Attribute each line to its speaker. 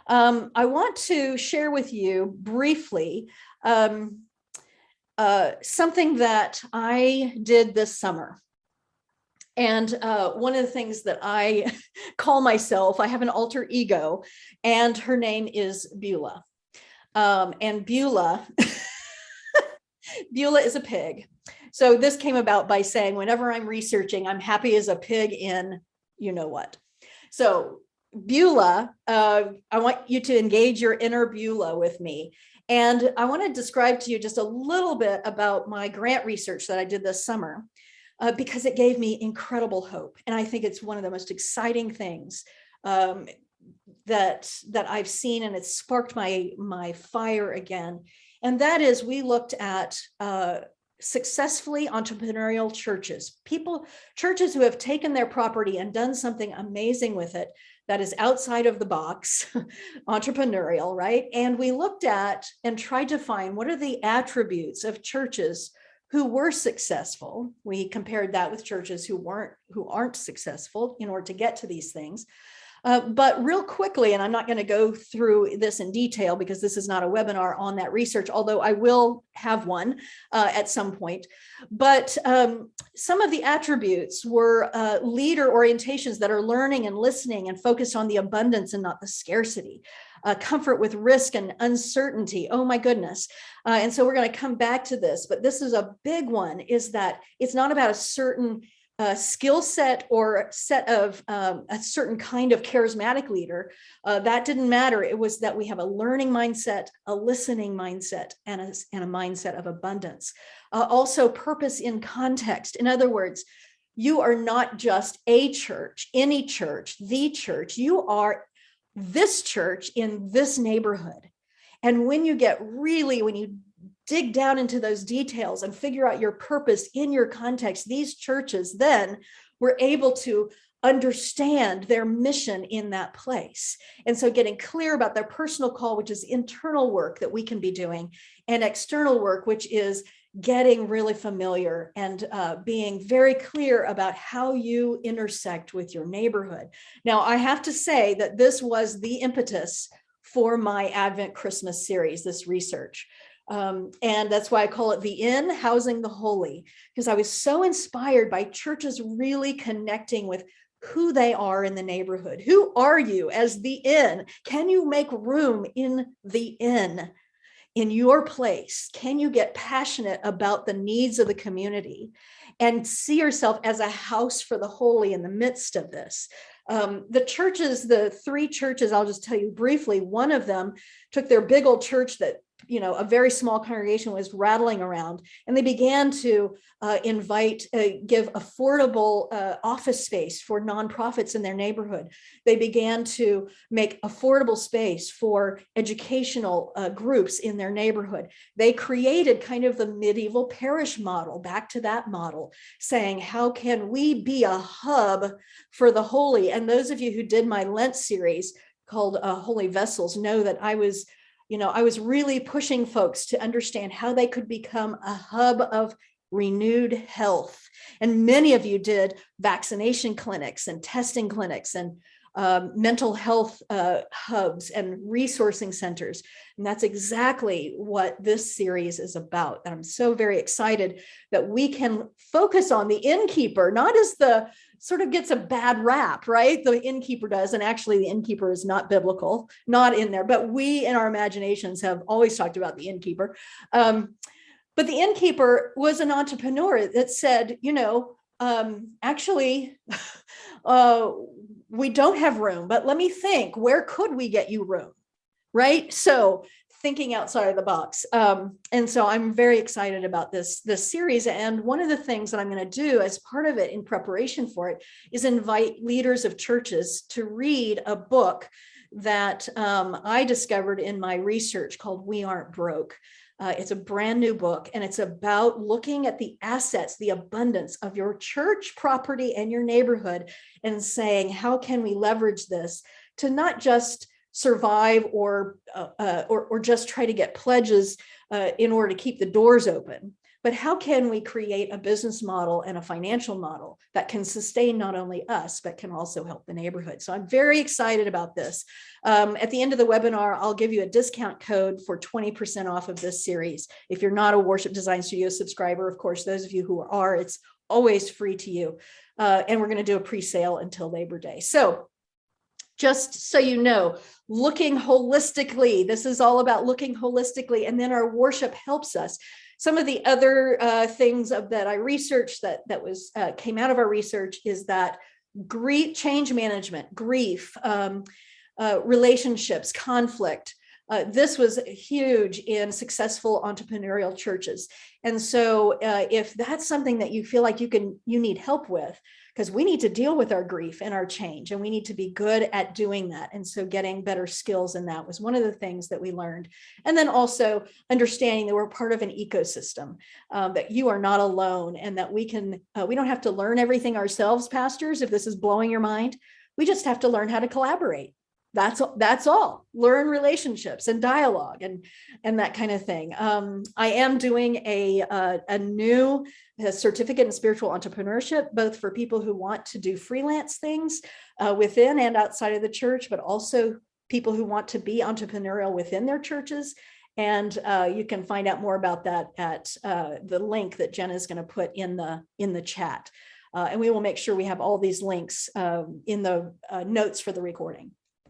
Speaker 1: I want to share with you briefly something that I did this summer. And one of the things that I call myself, I have an alter ego, and her name is Beulah. And Beulah, Beulah is a pig. So this came about by saying, whenever I'm researching, I'm happy as a pig in you know what. So Beulah, I want you to engage your inner Beulah with me. And I want to describe to you just a little bit about my grant research that I did this summer. Because it gave me incredible hope. And I think it's one of the most exciting things that I've seen, and it's sparked my fire again. And that is, we looked at successfully entrepreneurial churches, churches who have taken their property and done something amazing with it that is outside of the box, entrepreneurial, right? And we looked at and tried to find what are the attributes of churches who were successful. We compared that with churches who aren't successful in order to get to these things. But real quickly, and I'm not going to go through this in detail because this is not a webinar on that research, although I will have one at some point. But some of the attributes were leader orientations that are learning and listening and focused on the abundance and not the scarcity. Comfort with risk and uncertainty. Oh my goodness. And so we're going to come back to this, but this is a big one, is that it's not about a certain skill set or set of a certain kind of charismatic leader. That didn't matter. It was that we have a learning mindset, a listening mindset, and a mindset of abundance. Also purpose in context. In other words, you are not just a church, any church, the church. You are this church in this neighborhood. And when you dig down into those details and figure out your purpose in your context, these churches then were able to understand their mission in that place. And so getting clear about their personal call, which is internal work that we can be doing, and external work, which is getting really familiar and being very clear about how you intersect with your neighborhood. Now, I have to say that this was the impetus for my Advent Christmas series, this research. And that's why I call it the Inn, Housing the Holy, because I was so inspired by churches really connecting with who they are in the neighborhood. Who are you as the inn? Can you make room in the inn? In your place? Can you get passionate about the needs of the community and see yourself as a house for the holy in the midst of this? The three churches, I'll just tell you briefly, one of them took their big old church that, a very small congregation was rattling around, and they began to give affordable office space for nonprofits in their neighborhood. They began to make affordable space for educational groups in their neighborhood. They created kind of the medieval parish model, back to that model, saying, how can we be a hub for the holy? And those of you who did my Lent series called Holy Vessels know that I was really pushing folks to understand how they could become a hub of renewed health. And many of you did vaccination clinics and testing clinics and mental health hubs and resourcing centers. And that's exactly what this series is about. And I'm so very excited that we can focus on the innkeeper, not as the sort of gets a bad rap, right? The innkeeper does. And actually the innkeeper is not biblical, not in there, but we in our imaginations have always talked about the innkeeper. But the innkeeper was an entrepreneur that said, actually, we don't have room, but let me think, where could we get you room? Right? So thinking outside of the box. And so I'm very excited about this series. And one of the things that I'm going to do as part of it in preparation for it is invite leaders of churches to read a book that I discovered in my research called We Aren't Broke. It's a brand new book, and it's about looking at the assets, the abundance of your church property and your neighborhood, and saying, how can we leverage this to not just survive or just try to get pledges in order to keep the doors open, but how can we create a business model and a financial model that can sustain not only us, but can also help the neighborhood? So I'm very excited about this. At the end of the webinar, I'll give you a discount code for 20% off of this series. If you're not a Worship Design Studio subscriber, of course, those of you who are, it's always free to you. And we're going to do a pre-sale until Labor Day. So just so you know, looking holistically, this is all about looking holistically, and then our worship helps us. Some of the other things that I researched that was came out of our research is that change management, grief, relationships, conflict. This was huge in successful entrepreneurial churches. And so if that's something that you feel like you need help with, because we need to deal with our grief and our change, and we need to be good at doing that. And so getting better skills in that was one of the things that we learned. And then also understanding that we're part of an ecosystem, that you are not alone, and that we don't have to learn everything ourselves, pastors, if this is blowing your mind. We just have to learn how to collaborate. That's all. Learn relationships and dialogue and that kind of thing. I am doing a new certificate in spiritual entrepreneurship, both for people who want to do freelance things within and outside of the church, but also people who want to be entrepreneurial within their churches. And you can find out more about that at the link that Jenna is going to put in the chat. And we will make sure we have all these links in the notes for the recording.